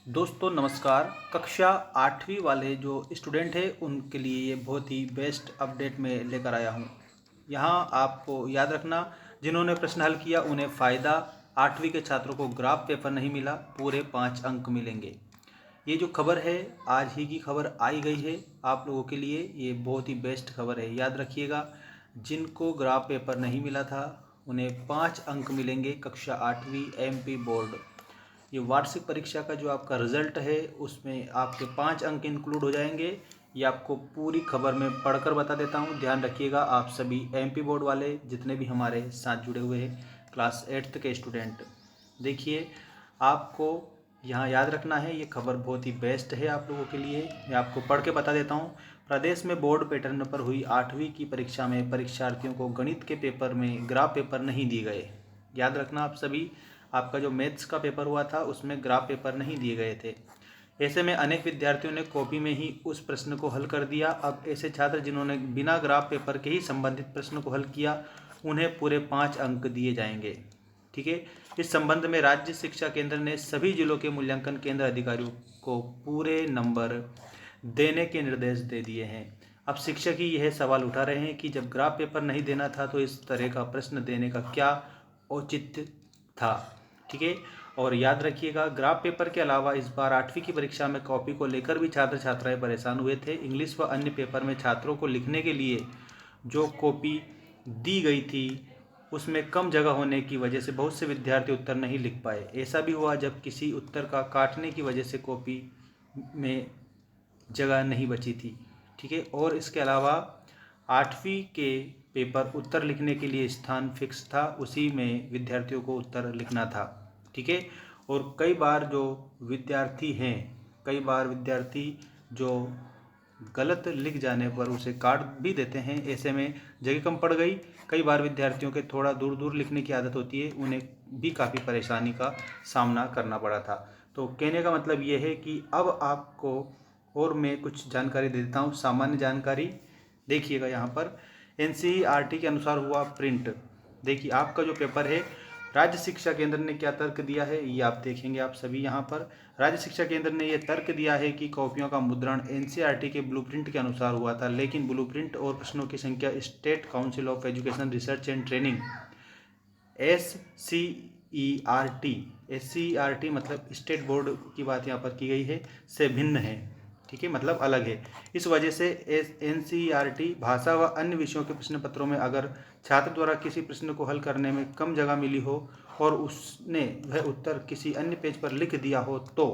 दोस्तों नमस्कार। कक्षा 8वीं वाले जो स्टूडेंट हैं उनके लिए ये बहुत ही बेस्ट अपडेट में लेकर आया हूँ। यहाँ आपको याद रखना, जिन्होंने प्रश्न हल किया उन्हें फ़ायदा। 8वीं के छात्रों को ग्राफ पेपर नहीं मिला, पूरे 5 अंक मिलेंगे। ये जो खबर है आज ही की खबर आई गई है आप लोगों के लिए, ये बहुत ही बेस्ट खबर है। याद रखिएगा, जिनको ग्राफ पेपर नहीं मिला था उन्हें 5 अंक मिलेंगे। कक्षा 8वीं MP बोर्ड, ये वार्षिक परीक्षा का जो आपका रिजल्ट है उसमें आपके 5 अंक इंक्लूड हो जाएंगे। ये आपको पूरी खबर में पढ़कर बता देता हूँ, ध्यान रखिएगा। आप सभी MP बोर्ड वाले जितने भी हमारे साथ जुड़े हुए हैं क्लास 8th के स्टूडेंट, देखिए आपको यहाँ याद रखना है, ये खबर बहुत ही बेस्ट है आप लोगों के लिए। मैं आपको पढ़ के बता देता हूँ। प्रदेश में बोर्ड पैटर्न पर हुई 8वीं की परीक्षा में परीक्षार्थियों को गणित के पेपर में ग्राफ पेपर नहीं दिए गए। याद रखना आप सभी, आपका जो मैथ्स का पेपर हुआ था उसमें ग्राफ पेपर नहीं दिए गए थे। ऐसे में अनेक विद्यार्थियों ने कॉपी में ही उस प्रश्न को हल कर दिया। अब ऐसे छात्र जिन्होंने बिना ग्राफ पेपर के ही संबंधित प्रश्न को हल किया उन्हें पूरे 5 अंक दिए जाएंगे। ठीक है। इस संबंध में राज्य शिक्षा केंद्र ने सभी जिलों के मूल्यांकन केंद्र अधिकारियों को पूरे नंबर देने के निर्देश दे दिए हैं। अब शिक्षक ही यह सवाल उठा रहे हैं कि जब ग्राफ पेपर नहीं देना था तो इस तरह का प्रश्न देने का क्या औचित्य था। ठीक है। और याद रखिएगा, ग्राफ पेपर के अलावा इस बार 8वीं की परीक्षा में कॉपी को लेकर भी छात्र छात्राएं परेशान हुए थे। इंग्लिश व अन्य पेपर में छात्रों को लिखने के लिए जो कॉपी दी गई थी उसमें कम जगह होने की वजह से बहुत से विद्यार्थी उत्तर नहीं लिख पाए। ऐसा भी हुआ जब किसी उत्तर का काटने की वजह से कॉपी में जगह नहीं बची थी। ठीक है। और इसके अलावा 8वीं के पेपर उत्तर लिखने के लिए स्थान फिक्स था, उसी में विद्यार्थियों को उत्तर लिखना था। ठीक है। और कई बार जो विद्यार्थी हैं, कई बार विद्यार्थी जो गलत लिख जाने पर उसे काट भी देते हैं। ऐसे में जगह कम पड़ गई। कई बार विद्यार्थियों के थोड़ा दूर दूर लिखने की आदत होती है, उन्हें भी काफ़ी परेशानी का सामना करना पड़ा था। तो कहने का मतलब ये है कि अब आपको और मैं कुछ जानकारी दे देता हूँ, सामान्य जानकारी। देखिएगा यहाँ पर NCERT के अनुसार हुआ प्रिंट। देखिए आपका जो पेपर है, राज्य शिक्षा केंद्र ने क्या तर्क दिया है ये आप देखेंगे। आप सभी यहाँ पर राज्य शिक्षा केंद्र ने यह तर्क दिया है कि कॉपियों का मुद्रण NCERT के ब्लूप्रिंट के अनुसार हुआ था, लेकिन ब्लूप्रिंट और प्रश्नों की संख्या state council of education research and training SCERT मतलब स्टेट बोर्ड की बात यहाँ पर की गई है, से भिन्न है। ठीक है, मतलब अलग है। इस वजह से NCERT भाषा व अन्य विषयों के प्रश्न पत्रों में अगर छात्र द्वारा किसी प्रश्न को हल करने में कम जगह मिली हो और उसने वह उत्तर किसी अन्य पेज पर लिख दिया हो तो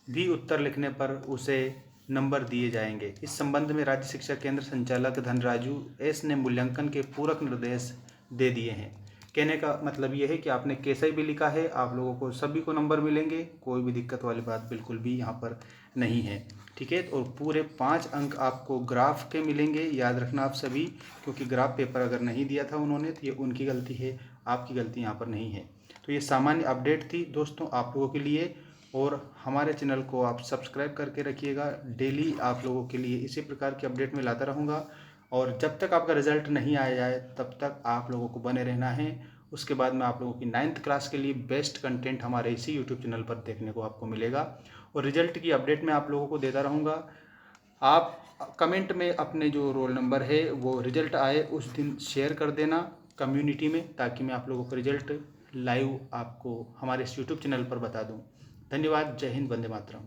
भी उत्तर लिखने पर उसे नंबर दिए जाएंगे। इस संबंध में राज्य शिक्षा केंद्र संचालक धनराजू एस ने मूल्यांकन के पूरक निर्देश दे दिए हैं। कहने का मतलब यह है कि आपने कैसे भी लिखा है, आप लोगों को सभी को नंबर मिलेंगे, कोई भी दिक्कत वाली बात बिल्कुल भी यहाँ पर नहीं है। ठीक है। और पूरे 5 अंक आपको ग्राफ के मिलेंगे, याद रखना आप सभी, क्योंकि ग्राफ पेपर अगर नहीं दिया था उन्होंने तो ये उनकी गलती है, आपकी गलती यहाँ पर नहीं है। तो ये सामान्य अपडेट थी दोस्तों आप लोगों के लिए, और हमारे चैनल को आप सब्सक्राइब करके रखिएगा। डेली आप लोगों के लिए इसी प्रकार की अपडेट मैं लाता रहूँगा, और जब तक आपका रिजल्ट नहीं आया जाए तब तक आप लोगों को बने रहना है। उसके बाद में आप लोगों की 9th क्लास के लिए बेस्ट कंटेंट हमारे इसी यूट्यूब चैनल पर देखने को आपको मिलेगा, और रिजल्ट की अपडेट मैं आप लोगों को देता रहूँगा। आप कमेंट में अपने जो रोल नंबर है वो रिजल्ट आए उस दिन शेयर कर देना कम्युनिटी में, ताकि मैं आप लोगों का रिजल्ट लाइव आपको हमारे इस यूट्यूब चैनल पर बता दूँ। धन्यवाद। जय हिंद, वंदे मातरम।